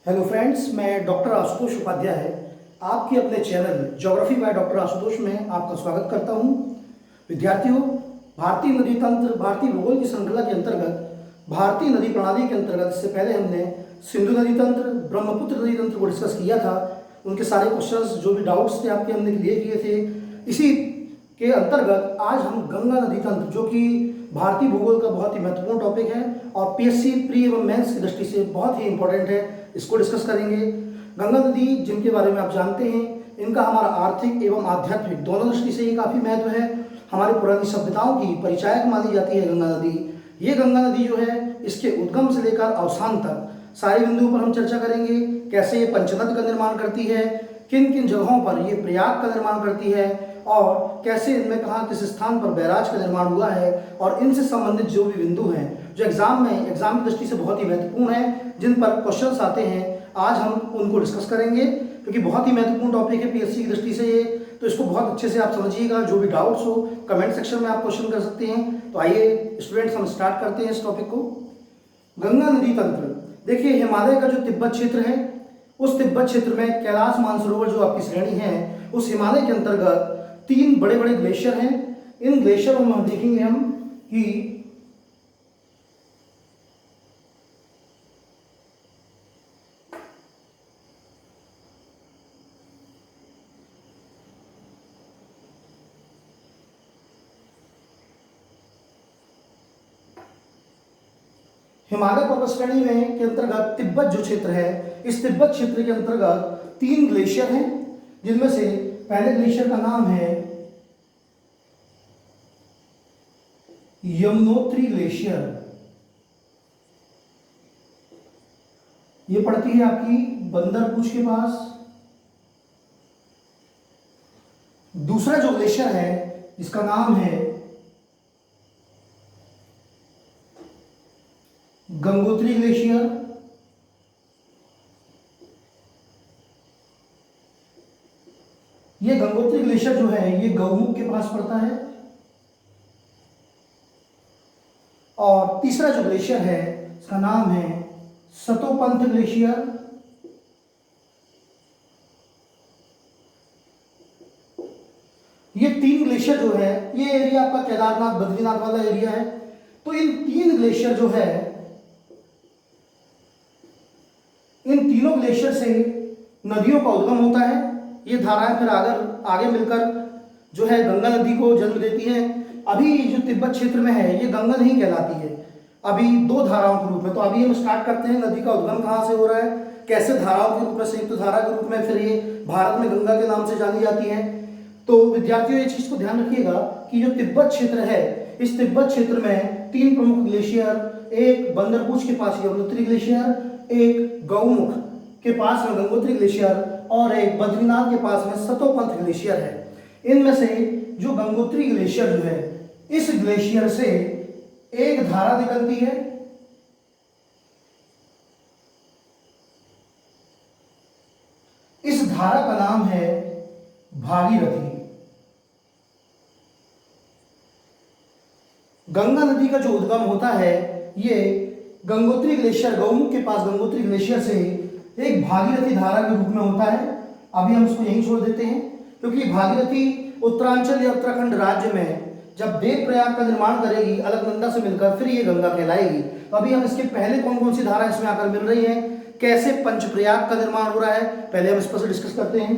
Hello friends, मैं doctor Ashutosh Upadhyay आपके अपने channel geography by doctor Ashutosh में आपका स्वागत करता हूं। विद्यार्थियों, भारतीय नदी तंत्र भारतीय भूगोल की श्रृंखला के अंतर्गत भारतीय नदी प्रणाली के अंतर्गत इससे पहले हमने सिंधु नदी तंत्र, ब्रह्मपुत्र नदी तंत्र को डिस्कस किया था। उनके सारे क्वेश्चंस जो भी डाउट्स थे आपके हमने क्लियर किए थे। इसी के अंतर्गत आज हम गंगा नदी तंत्र, जो कि भारतीय भूगोल का बहुत ही महत्वपूर्ण टॉपिक है और पीएससी प्री एवं मेंस की दृष्टि से बहुत ही इंपॉर्टेंट है, इसको डिस्कस करेंगे। गंगा नदी जिनके बारे में आप जानते हैं, इनका हमारा आर्थिक एवं आध्यात्मिक दोनों दृष्टि से ये काफ़ी महत्व है। हमारी पुरानी सभ्यताओं की परिचायक मानी जाती है गंगा नदी। ये गंगा नदी जो है, इसके उद्गम से लेकर अवसान तक सारे बिंदुओं पर हम चर्चा करेंगे। कैसे ये पंचनद का निर्माण करती है, किन किन जगहों पर ये प्रयाग का निर्माण करती है और कैसे इनमें कहाँ किस स्थान पर बैराज का निर्माण हुआ है, और इनसे संबंधित जो भी बिंदु हैं जो एग्जाम की दृष्टि से बहुत ही महत्वपूर्ण है, जिन पर क्वेश्चंस आते हैं, आज हम उनको डिस्कस करेंगे क्योंकि बहुत ही महत्वपूर्ण टॉपिक है पीएससी की दृष्टि से ये। तो इसको बहुत अच्छे से आप समझिएगा। जो भी डाउट्स हो कमेंट सेक्शन में आप क्वेश्चन कर सकते हैं। तो आइए स्टूडेंट्स, हम स्टार्ट करते हैं इस टॉपिक को। गंगा नदी तंत्र, देखिए हिमालय का जो तिब्बत क्षेत्र है, उस तिब्बत क्षेत्र में कैलाश मानसरोवर जो आपकी श्रेणी है, उस हिमालय के अंतर्गत 3 बड़े बड़े ग्लेशियर हैं। इन ग्लेशियरों में देखेंगे हम कि हिमालय पर्वत श्रेणी में के अंतर्गत तिब्बत जो क्षेत्र है, इस तिब्बत क्षेत्र के अंतर्गत 3 ग्लेशियर हैं, जिनमें से पहले ग्लेशियर का नाम है यमुनोत्री ग्लेशियर। ये पड़ती है आपकी बंदरपूछ के पास। दूसरा जो ग्लेशियर है, इसका नाम है गंगोत्री ग्लेशियर। ये गंगोत्री ग्लेशियर जो है, ये गौमुख के पास पड़ता है। और तीसरा जो ग्लेशियर है, इसका नाम है सतोपंथ ग्लेशियर। ये 3 ग्लेशियर जो है, ये एरिया आपका केदारनाथ बद्रीनाथ वाला एरिया है। तो इन 3 ग्लेशियर जो है, इन तीनों ग्लेशियर से नदियों का उद्गम होता है। ये धाराएं फिर आगे मिलकर जो है गंगा नदी को जन्म देती है। अभी जो तिब्बत क्षेत्र में है, ये गंगा नहीं कहलाती है, अभी 2 धाराओं के रूप में। तो अभी हम स्टार्ट करते हैं, नदी का उद्गम कहाँ से हो रहा है, कैसे धाराओं के रूप में, संयुक्त धारा के रूप में फिर ये भारत में गंगा के नाम से जानी जाती है। तो विद्यार्थियों, ये चीज को ध्यान रखिएगा कि जो तिब्बत क्षेत्र है, इस तिब्बत क्षेत्र में 3 प्रमुख ग्लेशियर, एक बंदरपूछ के पास यमुनोत्री ग्लेशियर, एक गौमुख के पास में गंगोत्री ग्लेशियर और एक बद्रीनाथ के पास में सतोपंथ ग्लेशियर है। इनमें से जो गंगोत्री ग्लेशियर जो है, इस ग्लेशियर से एक धारा निकलती है। इस धारा का नाम है भागीरथी। गंगा नदी का जो उद्गम होता है, ये गंगोत्री ग्लेशियर, गौमुख के पास गंगोत्री ग्लेशियर से एक भागीरथी धारा के रूप में होता है। अभी हम इसको यहीं छोड़ देते हैं क्योंकि भागीरथी उत्तरांचल या उत्तराखंड राज्य में जब देवप्रयाग का निर्माण करेगी अलकनंदा से मिलकर, फिर ये गंगा कहलाएगी। तो अभी हम इसके पहले कौन कौन सी धारा इसमें आकर मिल रही है, कैसे पंचप्रयाग का निर्माण हो रहा है, पहले हम इस पर से डिस्कस करते हैं।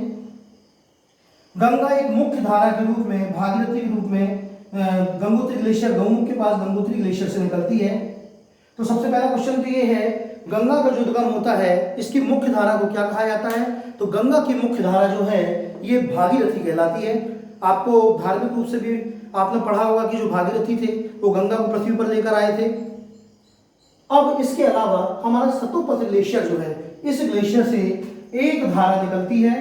गंगा एक मुख्य धारा के रूप में, भागीरथी के रूप में गंगोत्री ग्लेशियर, गौमुख के पास गंगोत्री ग्लेशियर से निकलती है। तो सबसे पहला क्वेश्चन तो ये है, गंगा का जो उद्गम होता है, इसकी मुख्य धारा को क्या कहा जाता है? तो गंगा की मुख्य धारा जो है, ये भागीरथी कहलाती है। आपको धार्मिक रूप से भी आपने पढ़ा होगा कि जो भागीरथी थे वो गंगा को पृथ्वी पर लेकर आए थे। अब इसके अलावा हमारा सतोपंथ ग्लेशियर जो है, इस ग्लेशियर से एक धारा निकलती है।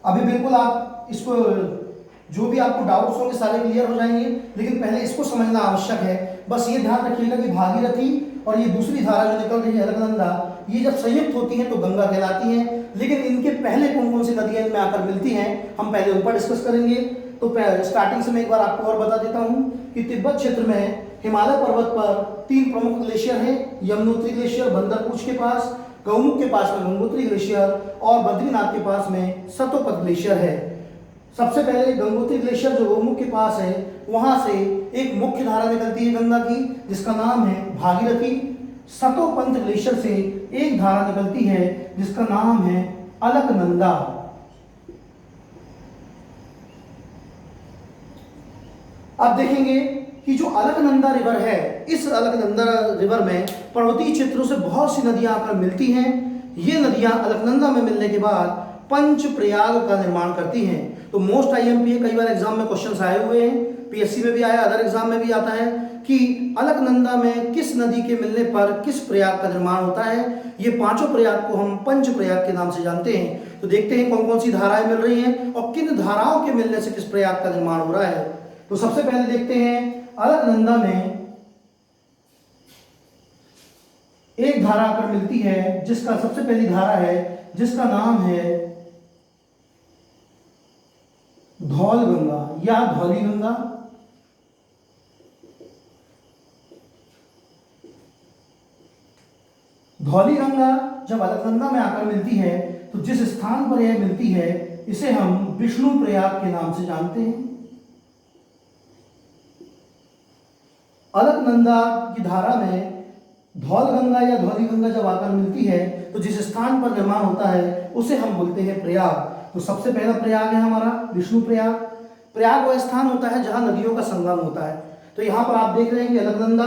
अभी बिल्कुल आप इसको, जो भी आपको डाउट्स होंगे सारे क्लियर हो जाएंगे, लेकिन पहले इसको समझना आवश्यक है। बस ये ध्यान रखिएगा कि भागीरथी और ये दूसरी धारा जो निकल रही है अलकनंदा, ये जब संयुक्त होती हैं तो गंगा कहलाती हैं। लेकिन इनके पहले कौन कौन सी नदियां इनमें आकर मिलती हैं, हम पहले ऊपर डिस्कस करेंगे। तो स्टार्टिंग से मैं एक बार आपको और बता देता हूँ कि तिब्बत क्षेत्र में हिमालय पर्वत पर 3 प्रमुख ग्लेशियर हैं, यमुनोत्री ग्लेशियर बंदरपूछ के पास, गौमुख के पास में गंगोत्री ग्लेशियर और बद्रीनाथ के पास में सतोपत ग्लेशियर है। सबसे पहले गंगोत्री ग्लेशियर जो गौमुख के पास है, वहां से एक मुख्य धारा निकलती है गंगा की जिसका नाम है भागीरथी। सतोपंत ग्लेशियर से एक धारा निकलती है जिसका नाम है अलकनंदा। अब देखेंगे कि जो अलकनंदा रिवर है, इस अलकनंदा रिवर में पर्वतीय क्षेत्रों से बहुत सी नदियां आकर मिलती हैं। ये नदियां अलकनंदा में मिलने के बाद पंच प्रयाग का निर्माण करती हैं। तो मोस्ट आईएमपी कई बार एग्जाम में क्वेश्चंस आए हुए हैं, पीएससी में भी आया, अदर एग्जाम में भी आता है कि अलकनंदा में किस नदी के मिलने पर किस प्रयाग का निर्माण होता है। ये पांचों प्रयाग को हम पंच प्रयाग के नाम से जानते हैं। तो देखते हैं कौन कौन सी धाराएं मिल रही हैं और किन धाराओं के मिलने से किस प्रयाग का निर्माण हो रहा है। तो सबसे पहले देखते हैं अलकनंदा में एक धारा आकर मिलती है जिसका सबसे पहली धारा है जिसका नाम है धौल गंगा या धौली गंगा। धौली गंगा जब अलकनंदा में आकर मिलती है तो जिस स्थान पर यह मिलती है इसे हम विष्णु प्रयाग के नाम से जानते हैं। अलकनंदा की धारा में धौल गंगा या धौली गंगा जब आकर मिलती है तो जिस स्थान पर निर्माण होता है उसे हम बोलते हैं प्रयाग। तो सबसे पहला प्रयाग है हमारा विष्णु प्रयाग। प्रयाग वह स्थान होता है जहां नदियों का संगम होता है। तो यहाँ पर आप देख रहे हैं कि अलकनंदा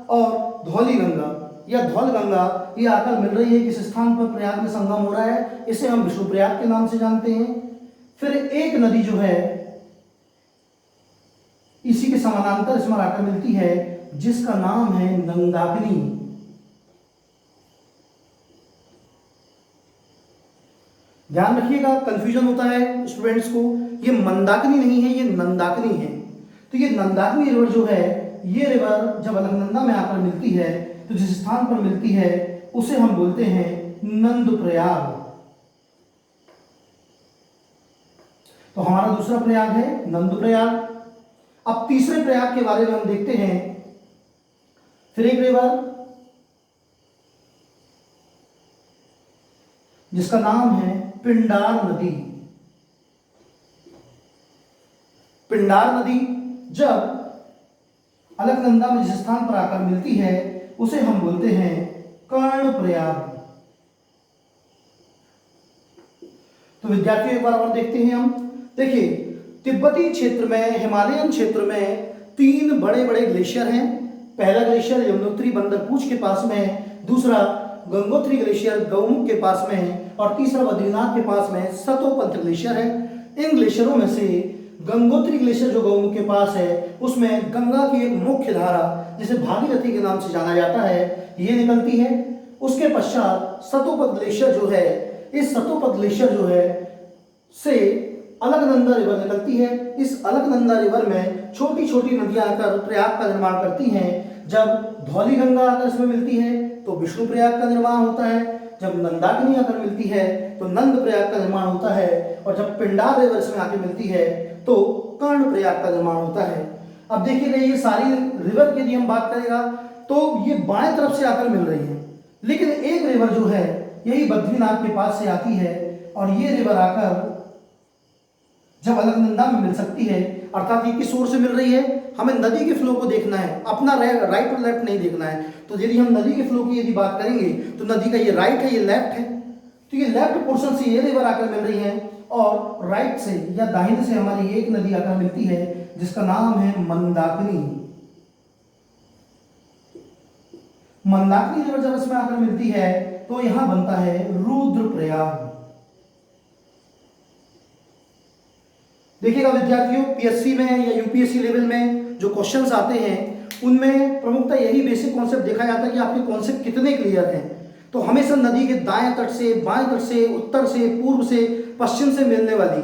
और धौली गंगा या धौल गंगा ये आकर मिल रही है किस स्थान पर प्रयाग में संगम हो रहा है, इसे हम विष्णु प्रयाग के नाम से जानते हैं। फिर एक नदी जो है इसी के समानांतर इसमें आकर मिलती है जिसका नाम है नंदाकिनी। ध्यान रखिएगा, कंफ्यूजन होता है स्टूडेंट्स को, ये मंदाकिनी नहीं है, ये नंदाकिनी है। तो ये नंदाकिनी रिवर जो है, ये रिवर जब अलकनंदा में आकर मिलती है तो जिस स्थान पर मिलती है उसे हम बोलते हैं नंद प्रयाग। तो हमारा दूसरा प्रयाग है नंद प्रयाग। अब तीसरे प्रयाग के बारे में हम देखते हैं। फिर एक रिवर जिसका नाम है पिंडार नदी। पिंडार नदी जब अलकनंदा में जिस स्थान पर आकर मिलती है उसे हम बोलते हैं कर्ण प्रयाग। तो विद्यार्थियों एक बार और देखते हैं हम। देखिए, तिब्बती क्षेत्र में, हिमालयन क्षेत्र में 3 बड़े बड़े ग्लेशियर हैं। पहला ग्लेशियर यमुनोत्री बंदरपूछ के पास में, दूसरा गंगोत्री ग्लेशियर गौमुख के पास में और तीसरा बद्रीनाथ के पास में सतोपंत ग्लेशियर है। इन ग्लेशियरों में से गंगोत्री ग्लेशियर जो गौमुख के पास है उसमें गंगा की एक मुख्य धारा जिसे भागीरथी के नाम से जाना जाता है ये निकलती है। उसके पश्चात सतोपत ग्लेशियर जो है, इस सतोपत ग्लेशियर जो है से अलकनंदा रिवर निकलती है। इस अलकनंदा रिवर में छोटी छोटी नदियां आकर प्रयाग का निर्माण करती हैं। जब धौली गंगा आकर इसमें मिलती है तो विष्णु प्रयाग का निर्माण होता है। जब नंदाकिनी आकर मिलती है तो नंद प्रयाग का निर्माण होता है। और जब पिंडार रिवर इसमें आकर मिलती है तो कर्ण प्रयाग का निर्माण होता है। अब देखिए, ये सारी रिवर की यदि हम बात करेगा तो ये बाएं तरफ से आकर मिल रही है, लेकिन एक रिवर जो है यही बद्रीनाथ के पास से आती है और ये रिवर आकर जब अलकनंदा में मिल सकती है, अर्थात ये किस ओर से मिल रही है, हमें नदी के फ्लो को देखना है, अपना राइट और लेफ्ट नहीं देखना है। तो यदि हम नदी के फ्लो की यदि बात करेंगे तो नदी का ये राइट है, ये लेफ्ट है। तो ये लेफ्ट पोर्शन से ये रिवर आकर मिल रही है और राइट से या दाहिने से हमारी एक नदी आकर मिलती है जिसका नाम है मंदाकिनी। मंदाकिनी रिवर जब इसमें आकर मिलती है तो यहां बनता है रुद्र प्रयाग। देखिएगा विद्यार्थियों, पीएससी में या यूपीएससी लेवल में जो क्वेश्चंस आते हैं उनमें प्रमुखता यही बेसिक कॉन्सेप्ट देखा जाता है कि आपके कॉन्सेप्ट कितने क्लियर हैं। तो हमेशा नदी के दाएं तट से, बाएं तट से, उत्तर से, पूर्व से, पश्चिम से मिलने वाली,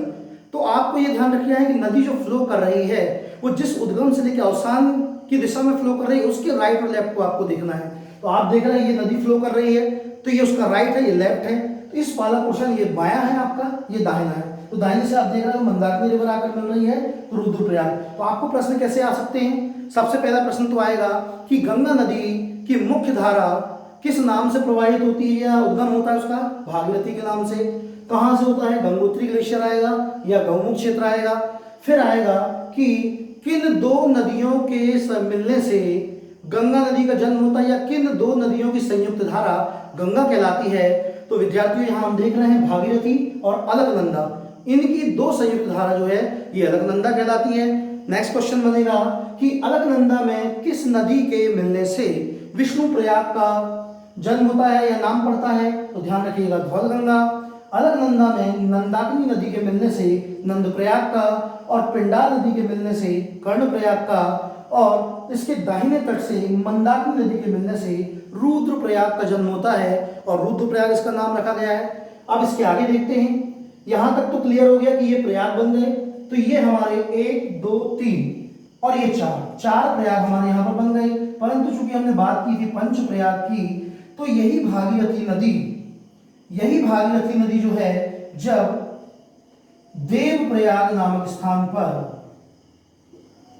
तो आपको यह ध्यान रखना है कि नदी जो फ्लो कर रही है वो जिस उद्गम से लेकर अवसान की दिशा में फ्लो कर रही है उसके राइट और लेफ्ट को आपको देखना है। तो आप देख रहे हैं ये नदी फ्लो कर रही है तो ये उसका राइट है, ये लेफ्ट है। तो इस वाला पोर्शन ये बायां है आपका, ये दाहिना है। तो दाहिने से आप देख रहे हो मंदाकिनी रिवर आकर मिल रही है तो रुद्रप्रयाग। तो आपको प्रश्न कैसे आ सकते हैं? सबसे पहला प्रश्न तो आएगा कि गंगा नदी की मुख्य धारा किस नाम से प्रवाहित होती है या उद्गम होता है उसका? भागीरथी के नाम से। कहाँ से होता है? गंगोत्री ग्लेशियर आएगा या गौमुख क्षेत्र आएगा। फिर आएगा कि किन दो नदियों के मिलने से गंगा नदी का जन्म होता है या किन दो नदियों की संयुक्त धारा गंगा कहलाती है? तो विद्यार्थियों यहाँ हम देख रहे हैं भागीरथी और अलकनंदा, इनकी दो संयुक्त धारा जो है ये अलकनंदा कहलाती है। नेक्स्ट क्वेश्चन बनेगा कि अलकनंदा में किस नदी के मिलने से विष्णुप्रयाग का जन्म होता है या नाम पड़ता है? तो ध्यान रखिएगा धौलगंगा। अलकनंदा में नंदाकिनी नदी के मिलने से नंदप्रयाग का और पिंडार नदी के मिलने से कर्णप्रयाग का और इसके दाहिने तट से मंदाकिनी नदी के मिलने से रुद्रप्रयाग का जन्म होता है और रुद्रप्रयाग इसका नाम रखा गया है। अब इसके आगे देखते हैं। यहां तक तो क्लियर हो गया कि ये प्रयाग बन गए। तो ये हमारे 1 2 3 और ये 4 प्रयाग हमारे यहाँ पर बन गए। परंतु चूंकि हमने बात की थी पंच प्रयाग की, तो यही भागीरथी नदी जो है जब देवप्रयाग नामक स्थान पर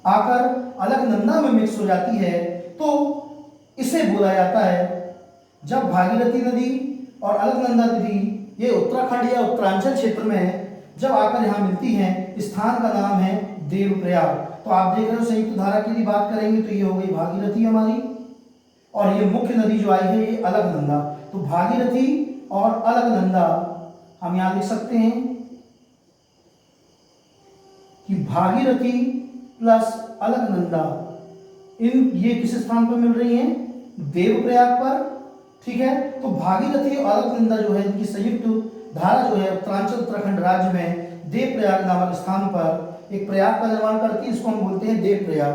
आकर अलकनंदा में मिक्स हो जाती है तो इसे बोला जाता है, जब भागीरथी नदी और अलकनंदा नदी ये उत्तराखंड या उत्तरांचल क्षेत्र में जब आकर यहाँ मिलती हैं, स्थान का नाम है देवप्रयाग। तो आप देख रहे हो संयुक्त धारा की यदि बात करेंगे तो ये हो गई भागीरथी हमारी और ये मुख्य नदी जो आई है ये अलकनंदा। तो भागीरथी और अलकनंदा हम यहाँ लिख सकते हैं कि भागीरथी प्लस अलकनंदा इन ये किस स्थान पर मिल रही हैं? देवप्रयाग पर। ठीक है, तो भागीरथी और अलकनंदा जो है इनकी संयुक्त धारा जो है उत्तरांचल उत्तराखंड राज्य में देवप्रयाग नामक स्थान पर एक प्रयाग का निर्माण करती है, इसको हम बोलते हैं देवप्रयाग।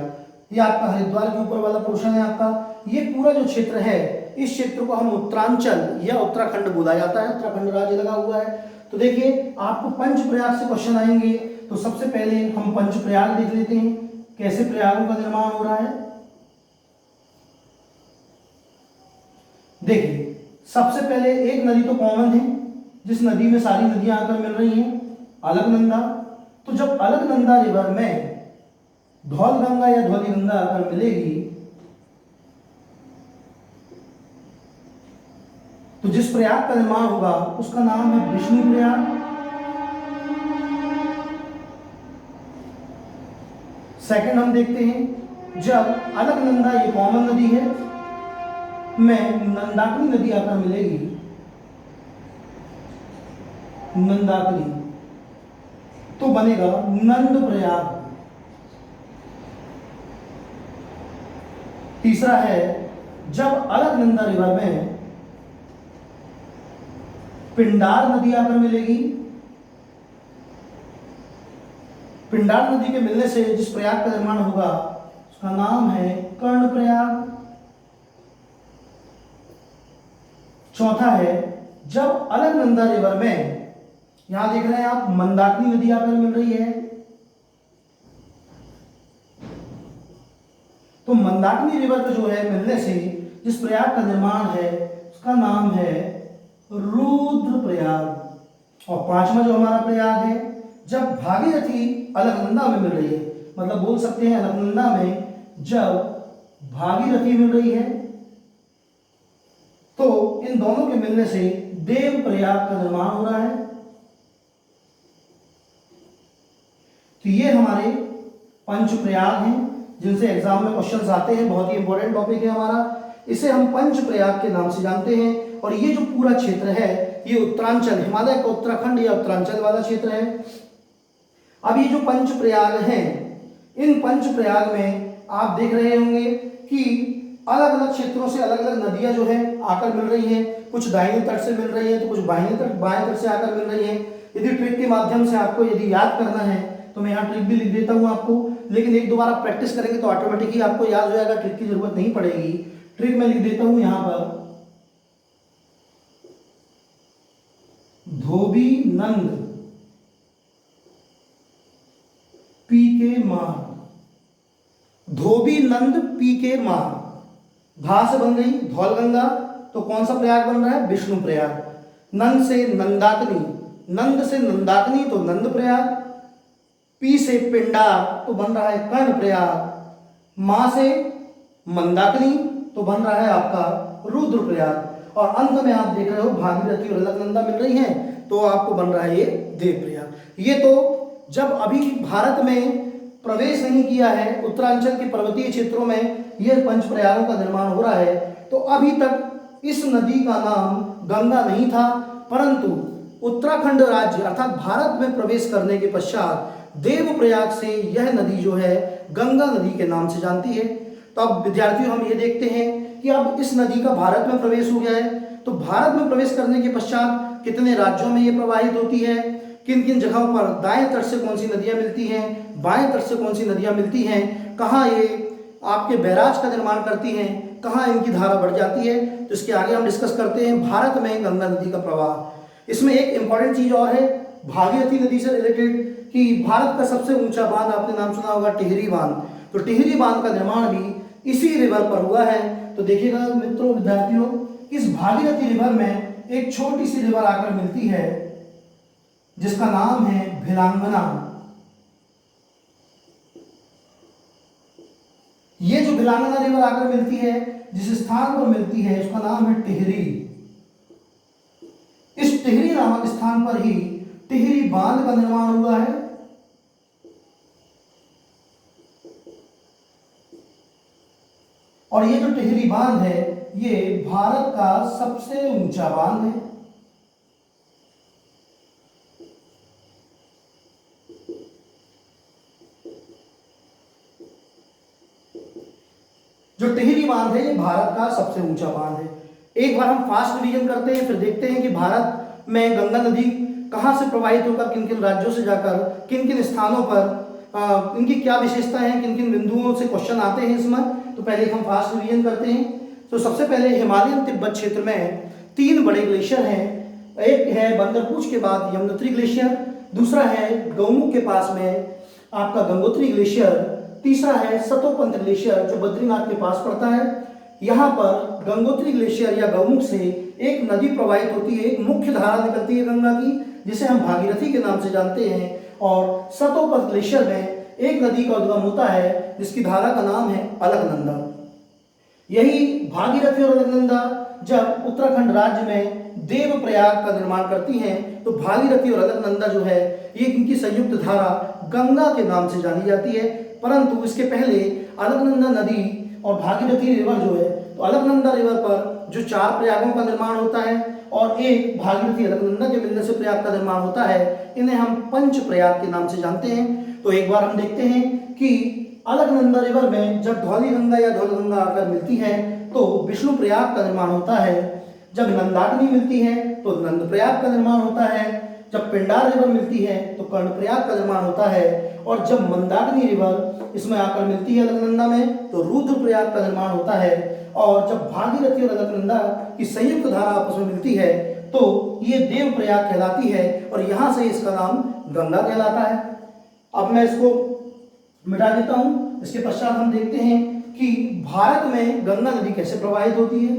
ये आपका हरिद्वार के ऊपर वाला पोर्शन है आपका। ये पूरा जो क्षेत्र है इस क्षेत्र को हम उत्तरांचल या उत्तराखंड बोला जाता है, उत्तराखंड राज्य लगा हुआ है। तो देखिए आपको पंचप्रयाग से क्वेश्चन आएंगे, तो सबसे पहले हम पंचप्रयाग देख लेते हैं कैसे प्रयागों का निर्माण हो रहा है। देखिए सबसे पहले एक नदी तो कॉमन है जिस नदी में सारी नदियां आकर मिल रही हैं, अलकनंदा। तो जब अलकनंदा रिवर में धौलगंगा या धौलीगंगा आकर मिलेगी तो जिस प्रयाग का निर्माण होगा उसका नाम है विष्णुप्रयाग। सेकंड हम देखते हैं जब अलकनंदा ये कॉमन नदी है में नंदाकिनी नदी आकर मिलेगी, नंदाकिनी, तो बनेगा नंदप्रयाग। तीसरा है जब अलकनंदा रिवर में पिंडार नदी आकर मिलेगी, पिंडार नदी के मिलने से जिस प्रयाग का निर्माण होगा उसका नाम है कर्णप्रयाग। चौथा है जब अलकनंदा रिवर में यहां देख रहे हैं आप मंदाकिनी नदी आकर मिल रही है, तो मंदाकिनी रिवर पे जो है मिलने से जिस प्रयाग का निर्माण है उसका नाम है रुद्रप्रयाग। और पांचवा जो हमारा प्रयाग है जब भागीरथी अलकनंदा में मिल रही है, मतलब बोल सकते हैं अलकनंदा में जब भागीरथी मिल रही है तो इन दोनों के मिलने से देवप्रयाग का निर्माण हो रहा है। तो ये हमारे पंच प्रयाग हैं जिनसे एग्जाम में क्वेश्चंस आते हैं, बहुत ही इंपॉर्टेंट टॉपिक है हमारा। इसे हम पंच प्रयाग के नाम से जानते हैं। और ये जो पूरा क्षेत्र है ये उत्तरांचल, हिमालय का उत्तराखंड या उत्तरांचल वाला क्षेत्र है। अब ये जो पंच प्रयाग हैं, इन पंच प्रयाग में आप देख रहे होंगे कि अलग अलग क्षेत्रों से अलग अलग नदियां जो है आकर मिल रही हैं। कुछ दाहिने तट से मिल रही है तो कुछ बाएं तट से आकर मिल रही है। यदि ट्रिक के माध्यम से आपको यदि याद करना है तो मैं यहाँ ट्रिक भी लिख देता हूँ आपको, लेकिन एक दो बार आप प्रैक्टिस करेंगे तो ऑटोमेटिकली आपको याद हो जाएगा, ट्रिक की जरूरत नहीं पड़ेगी। ट्रिक मैं लिख देता हूँ यहाँ पर, धोबी नंद पी के मार, धोबी नंद पी के मार, धा से बन गई धौलगंगा, तो कौन सा प्रयाग बन रहा है? विष्णु प्रयाग। नंद से नंदाकिनी, नंद से नंदाकिनी तो नंद प्रयाग, पी से पिंडार तो बन रहा है कर्ण प्रयाग, मां से मंदाकिनी तो बन रहा है आपका रुद्र प्रयाग, और अंत में आप देख रहे हो भागीरथी और अलकनंदा मिल रही हैं तो आपको बन रहा है ये देव प्रयाग। ये तो जब अभी भारत में प्रवेश नहीं किया है, उत्तरांचल के पर्वतीय क्षेत्रों में ये पंच प्रयागों का निर्माण हो रहा है, तो अभी तक इस नदी का नाम गंगा नहीं था, परंतु उत्तराखंड राज्य अर्थात भारत में प्रवेश करने के पश्चात देवप्रयाग से यह नदी जो है गंगा नदी के नाम से जानती है। तो अब विद्यार्थियों हम ये देखते हैं कि अब इस नदी का भारत में प्रवेश हो गया है, तो भारत में प्रवेश करने के पश्चात कितने राज्यों में ये प्रवाहित होती है, किन किन जगहों पर दाएं तट से कौन सी नदियां मिलती हैं, बाएं तट से कौन सी नदियां मिलती हैं, कहाँ ये आपके बैराज का निर्माण करती हैं, कहाँ इनकी धारा बढ़ जाती है, तो इसके आगे हम डिस्कस करते हैं भारत में गंगा नदी का प्रवाह। इसमें एक इंपॉर्टेंट चीज और है भागीरथी नदी से रिलेटेड कि भारत का सबसे ऊंचा बांध आपने नाम सुना होगा टिहरी बांध, तो टिहरी बांध का निर्माण भी इसी रिवर पर हुआ है। तो देखिएगा मित्रों विद्यार्थियों, इस भागीरथी रिवर में एक छोटी सी रिवर आकर मिलती है जिसका नाम है भिलांगना। ये जो भिलांगना रिवर आकर मिलती है, जिस स्थान पर मिलती है उसका नाम है टिहरी। इस टिहरी नामक स्थान पर ही टिहरी बांध का निर्माण हुआ है। और ये जो टिहरी बांध है ये भारत का सबसे ऊंचा बांध है। जो टिहरी बांध है ये भारत का सबसे ऊंचा बांध है। एक बार हम फास्ट रिवीजन करते हैं, फिर देखते हैं कि भारत में गंगा नदी कहां से प्रवाहित होकर किन किन राज्यों से जाकर किन किन स्थानों पर इनकी क्या विशेषता है, किन किन बिंदुओं से क्वेश्चन आते हैं इसमें। तो पहले हम फास्ट रिवीजन करते हैं। तो सबसे पहले हिमालयन तिब्बत क्षेत्र में 3 बड़े ग्लेशियर हैं। एक है बंदरपूछ के बाद यमुनोत्री ग्लेशियर, दूसरा है गौमुख के पास में आपका गंगोत्री ग्लेशियर, तीसरा है सतोपंत ग्लेशियर जो बद्रीनाथ के पास पड़ता है। यहाँ पर गंगोत्री ग्लेशियर या गौमुख से एक नदी प्रवाहित होती है, एक मुख्य धारा निकलती है गंगा की जिसे हम भागीरथी के नाम से जानते हैं, और सतोपंत ग्लेशियर में एक नदी का उद्गम होता है जिसकी धारा का नाम है अलकनंदा। यही भागीरथी और अलकनंदा जब उत्तराखंड राज्य में देवप्रयाग का निर्माण करती हैं तो भागीरथी और अलकनंदा जो है ये इनकी संयुक्त धारा गंगा के नाम से जानी जाती है। परंतु इसके पहले अलकनंदा नदी और भागीरथी रिवर जो है, तो अलकनंदा रिवर पर जो 4 प्रयागों का निर्माण होता है और एक भागीरथी अलकनंदा के मिलने से प्रयाग का निर्माण होता है, इन्हें हम पंच प्रयाग के नाम से जानते हैं। तो एक बार हम देखते हैं कि अलकनंदा रिवर में जब धौलीगंगा या धौलगंगा आकर मिलती है तो विष्णु प्रयाग का निर्माण होता है, जब नंदाकिनी मिलती है तो नंद प्रयाग का निर्माण होता है, जब पिंडार रिवर मिलती है तो कर्ण प्रयाग का निर्माण होता है, और जब मंदाकिनी रिवर इसमें आकर मिलती है अलकनंदा में तो रुद्र प्रयाग का निर्माण होता है, और जब भागीरथी और अलकनंदा की संयुक्त धारा आपस में मिलती है तो ये देव प्रयाग कहलाती है, और यहाँ से इसका नाम गंगा कहलाता है। अब मैं इसको मिटा देता हूँ। इसके पश्चात हम देखते हैं कि भारत में गंगा नदी कैसे प्रवाहित होती है।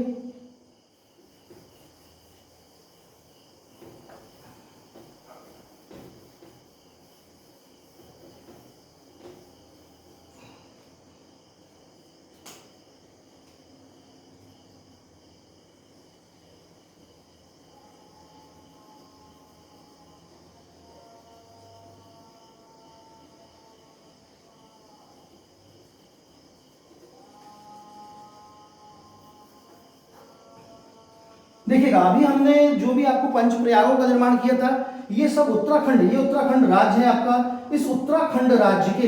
देखिएगा अभी हमने जो भी आपको पंच प्रयागों का निर्माण किया था ये सब उत्तराखंड, ये उत्तराखंड राज्य है आपका। इस उत्तराखंड राज्य के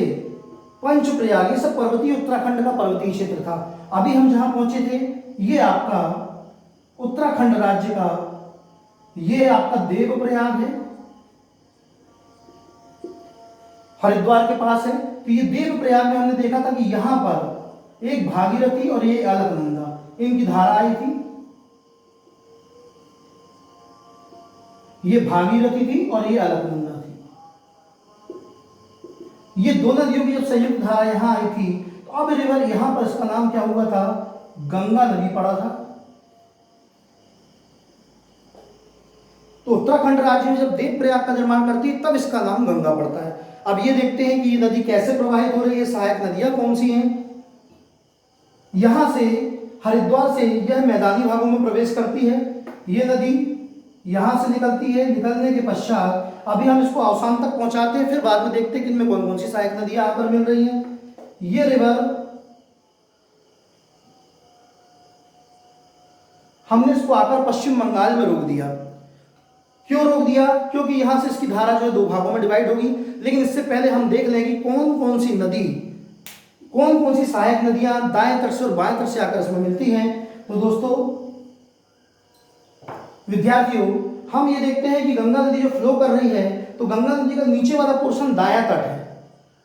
पंच प्रयाग ये सब पर्वतीय उत्तराखंड का पर्वतीय क्षेत्र था। अभी हम जहां पहुंचे थे ये आपका उत्तराखंड राज्य का ये आपका देव प्रयाग है, हरिद्वार के पास है। तो ये देव प्रयाग में हमने देखा था कि यहां पर एक भागीरथी और ये अलकनंदा इनकी धारा आई थी, ये भागीरथी थी और ये अलकनंदा थी। ये दो नदियों की जब संयुक्त धारा यहां आई थी तो अब रिवर यहां पर इसका नाम क्या हुआ था, गंगा नदी पड़ा था। तो उत्तराखंड राज्य में जब देवप्रयाग का निर्माण करती है तब इसका नाम गंगा पड़ता है। अब ये देखते हैं कि ये नदी कैसे प्रवाहित हो रही है, सहायक नदियां कौन सी हैं। यहां से हरिद्वार से यह मैदानी भागों में प्रवेश करती है। ये नदी यहां से निकलती है, निकलने के पश्चात अभी हम इसको अवसान तक पहुंचाते हैं, फिर बाद में देखते हैं कि इनमें कौन कौन सी सहायक नदियां आकर मिल रही हैं। ये रिवर हमने इसको आकर पश्चिम बंगाल में रोक दिया। क्यों रोक दिया? क्योंकि यहां से इसकी धारा जो है दो भागों में डिवाइड होगी। लेकिन इससे पहले हम देख लें कि कौन कौन सी नदी, कौन कौन सी सहायक नदियां दाएं तट से और बाएं तट से आकर इसमें मिलती हैं। तो दोस्तों विद्यार्थियों, हम ये देखते हैं कि गंगा नदी जो फ्लो कर रही है, तो गंगा नदी का नीचे वाला पोर्शन दायां तट है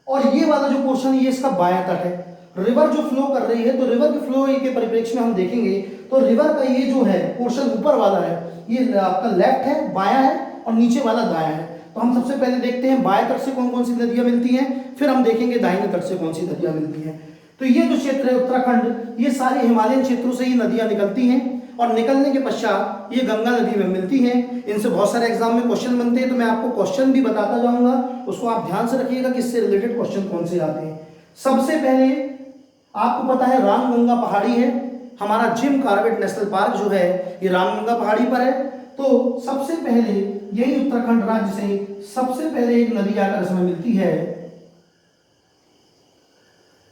और ये वाला जो पोर्शन है ये इसका बायां तट है। रिवर जो फ्लो कर रही है, तो रिवर के फ्लो के परिप्रेक्ष्य में हम देखेंगे तो रिवर का ये जो है पोर्शन ऊपर वाला है, ये आपका लेफ्ट है, बायां है और नीचे वाला दायां है। तो हम सबसे पहले देखते हैं बाएं तट से कौन कौन सी नदियां मिलती हैं, फिर हम देखेंगे दाहिने तट से कौन सी नदियां मिलती हैं। तो ये जो क्षेत्र है उत्तराखंड, ये सारे हिमालयन क्षेत्रों से ही नदियां निकलती हैं और निकलने के पश्चात ये गंगा नदी में मिलती हैं। इनसे बहुत सारे एग्जाम में क्वेश्चन बनते हैं, तो मैं आपको क्वेश्चन भी बताता जाऊंगा, उसको आप ध्यान से रखिएगा कि इससे रिलेटेड क्वेश्चन कौन से आते हैं। सबसे पहले आपको पता है रामगंगा पहाड़ी है, हमारा जिम कॉर्बेट नेशनल पार्क जो है ये रामगंगा पहाड़ी पर है। तो सबसे पहले यही उत्तराखंड राज्य से सबसे पहले एक नदी आकर इसमें मिलती है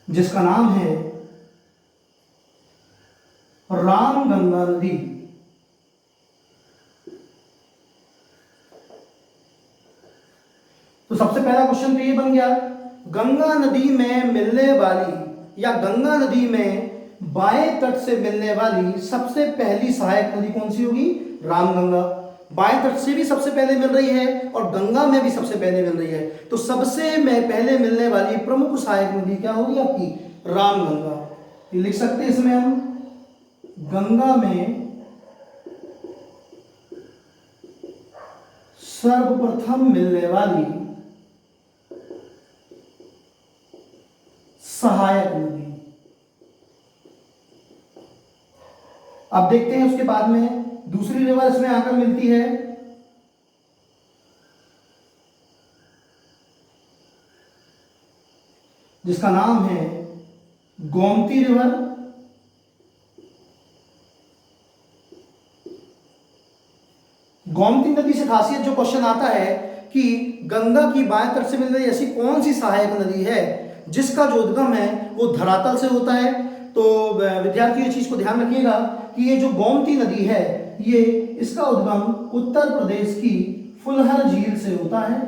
जिसका नाम है रामगंगा नदी। तो सबसे पहला क्वेश्चन तो ये बन गया, गंगा नदी में मिलने वाली या गंगा नदी में बाएं तट से मिलने वाली सबसे पहली सहायक नदी कौन सी होगी? रामगंगा। बाएं तट से भी सबसे पहले मिल रही है और गंगा में भी सबसे पहले मिल रही है, तो सबसे में पहले मिलने वाली प्रमुख सहायक नदी क्या होगी आपकी? रामगंगा। ये लिख सकते हैं इसमें हम, गंगा में सर्वप्रथम मिलने वाली सहायक नदी। अब देखते हैं उसके बाद में दूसरी रिवर इसमें आकर मिलती है, जिसका नाम है गोमती रिवर। गोमती नदी से खासियत जो क्वेश्चन आता है कि गंगा की बाएं तट से मिल रही ऐसी कौन सी सहायक नदी है जिसका जो उद्गम है वो धरातल से होता है। तो विद्यार्थियों, इस चीज को ध्यान रखिएगा कि ये जो गोमती नदी है ये इसका उद्गम उत्तर प्रदेश की फुलहर झील से होता है।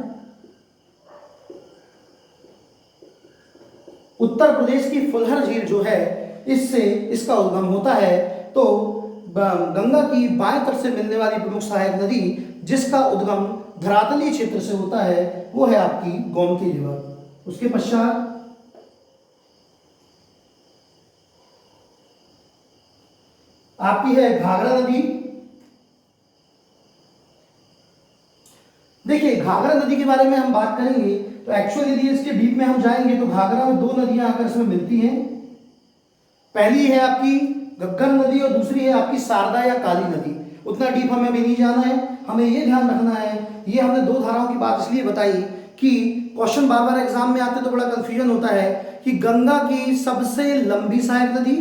उत्तर प्रदेश की फुलहर झील जो है इससे इसका उद्गम होता है। तो गंगा की बाएं तट से मिलने वाली प्रमुख सहायक नदी जिसका उद्गम धरातलीय क्षेत्र से होता है वो है आपकी गोमती रिवर। उसके पश्चात आपकी है घाघरा नदी। देखिए, घाघरा नदी के बारे में हम बात करेंगे तो एक्चुअली यदि इसके डीप में हम जाएंगे तो घाघरा में दो नदियां आकर इसमें मिलती हैं। पहली है आपकी घग्गर नदी और दूसरी है आपकी शारदा या काली नदी। उतना डीप हमें भी नहीं जाना है, हमें ये ध्यान रखना है, ये हमने दो धाराओं की बात इसलिए बताई कि क्वेश्चन बार बार एग्जाम में आते तो बड़ा कंफ्यूजन होता है कि गंगा की सबसे लंबी सहायक नदी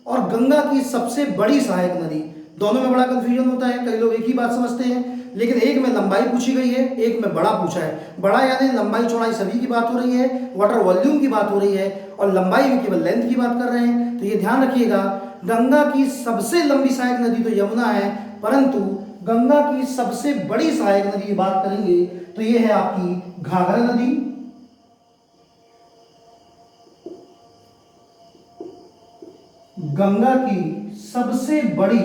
और गंगा की सबसे बड़ी सहायक नदी, दोनों में बड़ा कंफ्यूजन होता है। कई लोग एक ही बात समझते हैं, लेकिन एक में लंबाई पूछी गई है, एक में बड़ा पूछा है। बड़ा यानी लंबाई चौड़ाई सभी की बात हो रही है, वाटर वॉल्यूम की बात हो रही है, और लंबाई में केवल लेंथ की बात कर रहे हैं। तो ये ध्यान रखिएगा, गंगा की सबसे लंबी सहायक नदी तो यमुना है, परंतु गंगा की सबसे बड़ी सहायक नदी की बात करेंगे तो ये है आपकी घाघरा नदी। गंगा की सबसे बड़ी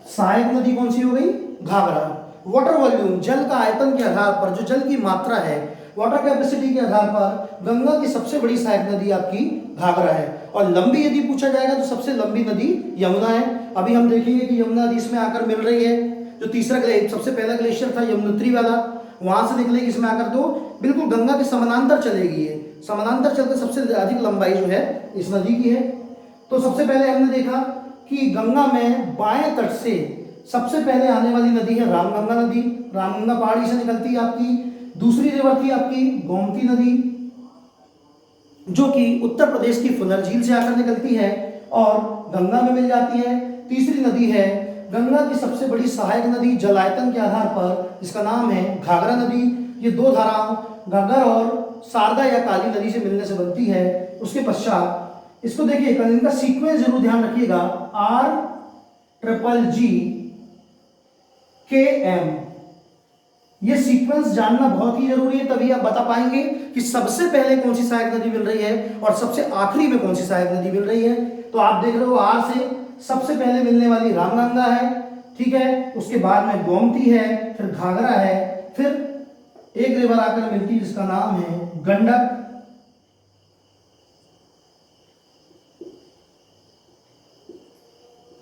सहायक नदी कौन सी हो गई? घाघरा। वाटर वॉल्यूम, जल का आयतन के आधार पर, जो जल की मात्रा है, वाटर कैपेसिटी के आधार पर गंगा की सबसे बड़ी सहायक नदी आपकी घाघरा है। और लंबी यदि पूछा जाएगा तो सबसे लंबी नदी यमुना है। अभी हम देखेंगे कि यमुना नदी इसमें आकर मिल रही है। जो तीसरा सबसे पहला ग्लेशियर था यमुनोत्री वाला, वहां से निकलेगी, इसमें आकर तो बिल्कुल गंगा के समानांतर चलेगी। ये समानांतर चलते सबसे अधिक लंबाई जो है इस नदी की है। तो सबसे पहले हमने देखा कि गंगा में बाएं तट से सबसे पहले आने वाली नदी है रामगंगा नदी। रामगंगा पहाड़ी से निकलती है आपकी। दूसरी रिवर थी आपकी गोमती नदी, जो कि उत्तर प्रदेश की फुलर झील से आकर निकलती है और गंगा में मिल जाती है। तीसरी नदी है गंगा की सबसे बड़ी सहायक नदी जल आयतन के आधार पर, इसका नाम है घाघरा नदी। ये दो धाराओं घग्गर और शारदा या काली नदी से मिलने से बनती है। उसके पश्चात इसको देखिए, इनका सीक्वेंस जरूर ध्यान रखिएगा, RGGKM। ये सीक्वेंस जानना बहुत ही जरूरी है, तभी आप बता पाएंगे कि सबसे पहले कौन सी सहायक नदी मिल रही है और सबसे आखिरी में कौन सी सहायक नदी मिल रही है। तो आप देख रहे हो आर से सबसे पहले मिलने वाली रामगंगा है, ठीक है, उसके बाद में गोमती है, फिर घाघरा है, फिर एक रिवर आकर मिलती है जिसका नाम है गंडक।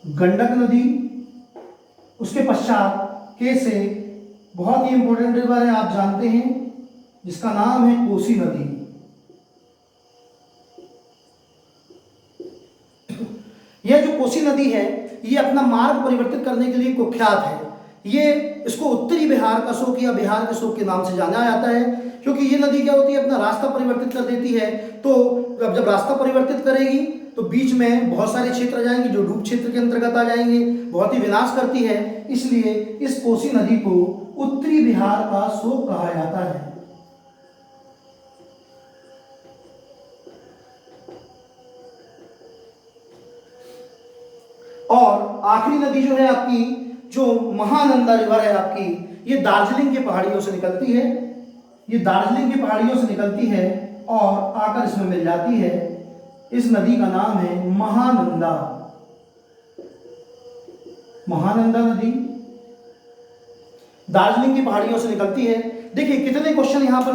गंडक नदी। उसके पश्चात के से बहुत ही इंपॉर्टेंट रिवर है, आप जानते हैं, जिसका नाम है कोसी नदी। यह जो कोसी नदी है ये अपना मार्ग परिवर्तित करने के लिए कुख्यात है। ये इसको उत्तरी बिहार का शोक या बिहार के शोक के नाम से जाना जाता है, क्योंकि ये नदी क्या होती है, अपना रास्ता परिवर्तित कर देती है। तो जब रास्ता परिवर्तित करेगी तो बीच में बहुत सारे क्षेत्र आ जाएंगे जो डूब क्षेत्र के अंतर्गत आ जाएंगे, बहुत ही विनाश करती है। इसलिए इस कोसी नदी को उत्तरी बिहार का शोक कहा जाता है। और आखिरी नदी जो है आपकी, जो महानंदा रिवर है आपकी, ये दार्जिलिंग के पहाड़ियों से निकलती है। ये दार्जिलिंग की पहाड़ियों से निकलती है और आकर इसमें मिल जाती है। इस नदी का नाम है महानंदा। महानंदा नदी दार्जिलिंग की पहाड़ियों से निकलती है। देखिए कितने क्वेश्चन यहां पर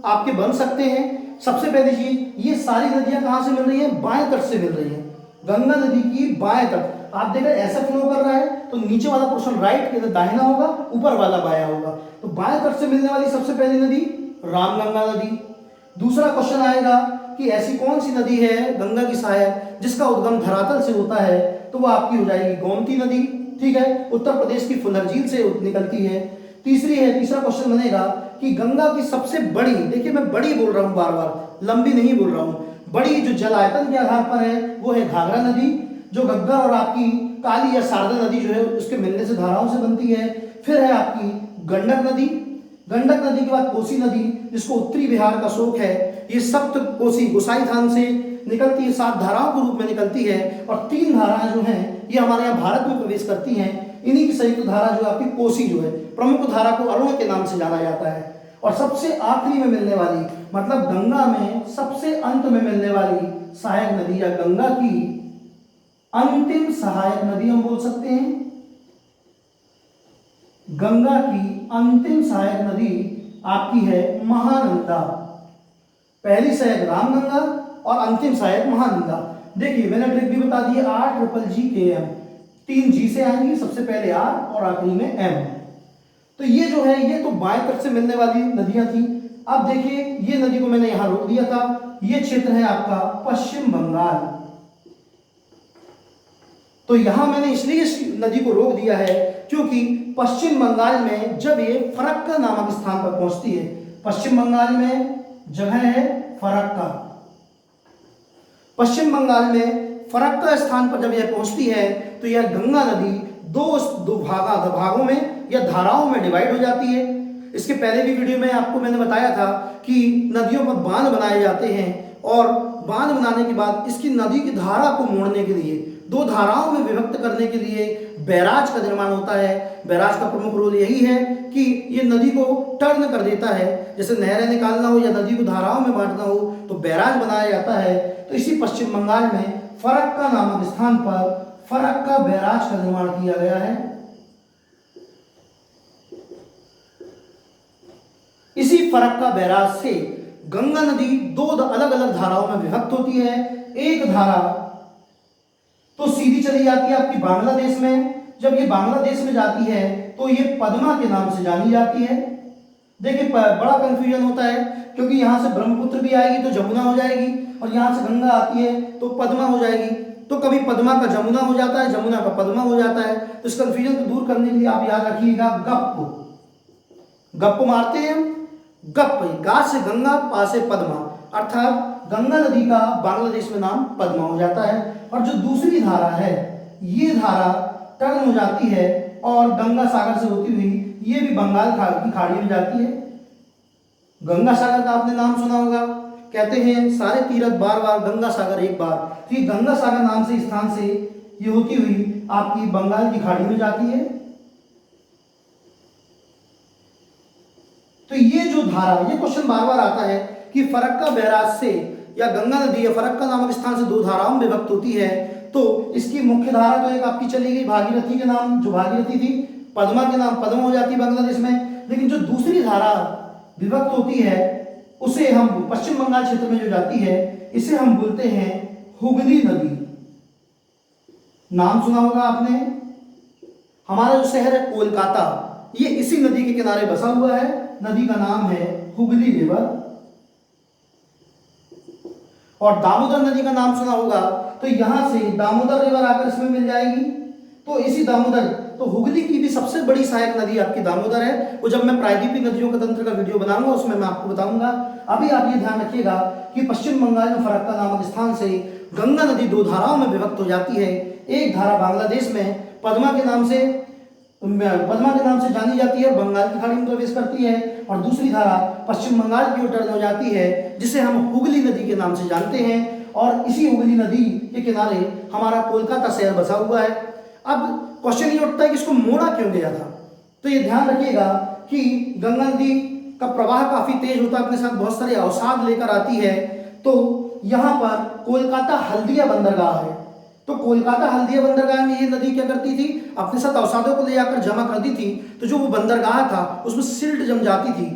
आपके बन सकते हैं। सबसे पहली चीज, ये सारी नदियां कहां से मिल रही हैं, बाएं तट से मिल रही हैं। गंगा नदी की बाएं तट, आप देख रहे ऐसा फ्लो कर रहा है तो नीचे वाला पोर्शन राइट के दाहिना होगा, ऊपर वाला बायां होगा। तो बाएं तट से मिलने वाली सबसे पहली नदी रामगंगा नदी। दूसरा क्वेश्चन आएगा कि ऐसी कौन सी नदी है गंगा की सहायक जिसका उद्गम धरातल से होता है, तो वो आपकी हो जाएगी गोमती नदी, ठीक है, उत्तर प्रदेश की फुलर झील से निकलती है। तीसरा क्वेश्चन बनेगा कि गंगा की सबसे बड़ी, देखिए मैं बड़ी बोल रहा हूं बार बार, लंबी नहीं बोल रहा हूं, बड़ी जो जल आयतन के आधार पर है वो है घाघरा नदी, जो घग्गर और आपकी काली या शारदा नदी जो है उसके मिलने से धाराओं से बनती है। फिर है आपकी गंडक नदी। गंडक नदी के बाद कोसी नदी, जिसको उत्तरी बिहार का शोक है। ये सप्त कोसी गोसाईथान से निकलती है, 7 धाराओं के रूप में निकलती है और 3 धाराएं जो हैं ये हमारे यहाँ भारत में प्रवेश करती हैं। इन्हीं की संयुक्त धारा जो आपकी कोसी जो है, प्रमुख धारा को अरुण के नाम से जाना जाता है। और सबसे आखिरी में मिलने वाली, मतलब गंगा में सबसे अंत में मिलने वाली सहायक नदी या गंगा की अंतिम सहायक नदी हम बोल सकते हैं, गंगा की अंतिम सहायक नदी आपकी है महानंदा। पहली सहायक रामगंगा और अंतिम सहायक महानंदा। देखिए मैंने ट्रिक भी बता दी, RGGKM, 3 G से आएंगी, सबसे पहले R और आखिरी में M। तो ये जो है ये तो बाएं तट से मिलने वाली नदियां थी। अब देखिए ये नदी को मैंने यहां रोक दिया था, ये क्षेत्र है आपका पश्चिम बंगाल। तो यहां मैंने इसलिए इस नदी को रोक दिया है क्योंकि पश्चिम बंगाल में जब ये फरक्का नामक स्थान पर पहुंचती है, पश्चिम बंगाल में जगह है फरक्का, पश्चिम बंगाल में फरक्का स्थान पर जब यह पहुंचती है तो यह गंगा नदी दो भागों में या धाराओं में डिवाइड हो जाती है। इसके पहले भी वीडियो में आपको मैंने बताया था कि नदियों पर बांध बनाए जाते हैं और बांध बनाने के बाद इसकी नदी की धारा को मोड़ने के लिए, 2 धाराओं में विभक्त करने के लिए बैराज का निर्माण होता है। बैराज का प्रमुख रोल यही है कि ये नदी को टर्न कर देता है, जैसे नहरें निकालना हो या नदी को धाराओं में बांटना हो तो बैराज बनाया जाता है। तो इसी पश्चिम बंगाल में फरक्का नामक स्थान पर फरक्का बैराज का निर्माण किया गया है। इसी फरक्का बैराज से गंगा नदी 2 अलग अलग धाराओं में विभक्त होती है। एक धारा तो सीधी चली जाती है आपकी बांग्लादेश में, जब ये बांग्लादेश में जाती है तो ये पद्मा के नाम से जानी जाती है। देखिए बड़ा कंफ्यूजन होता है, क्योंकि यहाँ से ब्रह्मपुत्र भी आएगी तो जमुना हो जाएगी, और यहाँ से गंगा आती है तो पद्मा हो जाएगी। तो कभी पद्मा का जमुना हो जाता है, जमुना का पद्मा हो जाता है। तो इस कंफ्यूजन को दूर करने के लिए आप याद रखिएगा गप, गप मारते हैं हम, गप, गा से गंगा, पा से पद्मा, अर्थात गंगा नदी का बांग्लादेश में नाम पद्मा हो जाता है। और जो दूसरी धारा है, ये धारा टर्न हो जाती है और गंगा सागर से होती हुई ये भी बंगाल की खाड़ी में जाती है। गंगा सागर का आपने नाम सुना होगा, कहते हैं सारे तीर्थ बार बार, गंगा सागर एक बार। तो ये गंगा सागर नाम से स्थान से ये होती हुई आपकी बंगाल की खाड़ी में जाती है। तो ये जो धारा, ये क्वेश्चन बार बार आता है कि फरक्का बैराज से या गंगा नदी या फरक्का नामक स्थान से दो धाराओं में विभक्त होती है। तो इसकी मुख्य धारा तो एक आपकी चली गई भागीरथी के नाम, जो भागीरथी थी, पद्मा के नाम पद्मा हो जाती है बांग्लादेश में। लेकिन जो दूसरी धारा विभक्त होती है उसे हम पश्चिम बंगाल क्षेत्र में जो जाती है, इसे हम बोलते हैं हुगली नदी। नाम सुना होगा आपने। हमारा जो शहर है कोलकाता, ये इसी नदी के किनारे बसा हुआ है। नदी का नाम है हुगली रिवर। और दामोदर नदी का नाम सुना होगा, तो यहां से दामोदर रिवर आकर इसमें मिल जाएगी। तो इसी दामोदर, तो हुगली की भी सबसे बड़ी सहायक नदी आपकी दामोदर है। वो जब मैं प्रायद्वीपीय नदियों का तंत्र का वीडियो बनाऊंगा उसमें मैं आपको बताऊंगा। अभी आप ये ध्यान रखिएगा कि पश्चिम बंगाल में फरक्का नामक स्थान से गंगा नदी दो धाराओं में विभक्त हो जाती है। एक धारा बांग्लादेश में पद्मा के नाम से जानी जाती है और बंगाल की खाड़ी में प्रवेश करती है, और दूसरी धारा पश्चिम बंगाल की ओर टर्न हो जाती है, जिसे हम हुगली नदी के नाम से जानते हैं। और इसी हुगली नदी के किनारे हमारा कोलकाता शहर बसा हुआ है। अब क्वेश्चन ये उठता है कि इसको मोड़ा क्यों गया था। तो ये ध्यान रखिएगा कि गंगा नदी का प्रवाह काफी तेज होता है, अपने साथ बहुत सारे अवसाद लेकर आती है। तो यहाँ पर कोलकाता हल्दिया बंदरगाह है। तो कोलकाता हल्दिया बंदरगाह में ये नदी क्या करती थी, अपने साथ अवसादों को ले जाकर जमा करती थी। तो जो वो बंदरगाह था उसमें सिल्ट जम जाती थी,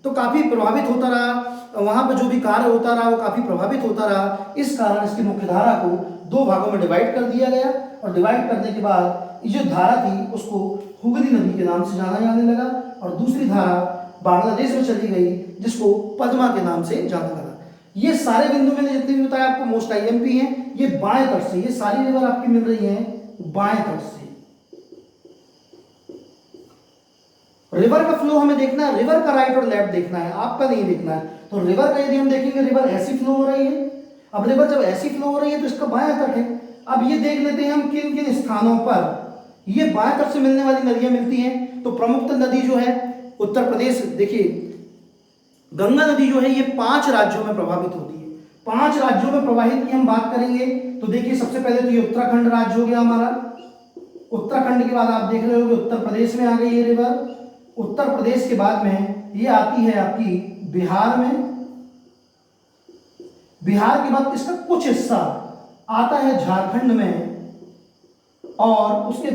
तो काफी प्रभावित होता रहा, वहां पर जो भी कार्य होता रहा वो काफी प्रभावित होता रहा। इस कारण इसकी मुख्य धारा को दो भागों में डिवाइड कर दिया गया, और डिवाइड करने के बाद ये जो धारा थी उसको हुगली नदी के नाम से जाना जाने लगा, और दूसरी धारा बांग्लादेश में चली गई जिसको पद्मा के नाम से जाना लगा। ये सारे बिंदु मैंने जितने भी बताया आपको मोस्ट आईएमपी हैं, ये बाएं तट से, ये सारी रिवर आपकी मिल रही हैं बाएं तट से। रिवर का फ्लो हमें देखना है, रिवर का राइट और लेफ्ट देखना है, आपका नहीं देखना है। तो रिवर का यदि हम देखेंगे, रिवर ऐसी फ्लो हो रही है। अब रिवर जब ऐसी फ्लो हो रही है तो इसका बायां तट है। अब ये देख लेते हैं हम किन किन स्थानों पर ये बाएं तट से मिलने वाली नदियां मिलती हैं। तो प्रमुख नदी जो है उत्तर प्रदेश, देखिए गंगा नदी जो है ये 5 राज्यों में प्रभावित होती है। 5 राज्यों में प्रवाहित की हम बात करेंगे तो देखिए सबसे पहले तो ये उत्तराखंड राज्य हो गया हमारा। उत्तराखंड के बाद आप देख रहे हो कि उत्तर प्रदेश में आ गई ये रिवर। उत्तर प्रदेश के बाद में ये आती है आपकी बिहार में। बिहार के बाद इसका कुछ हिस्सा आता है झारखंड में, और उसके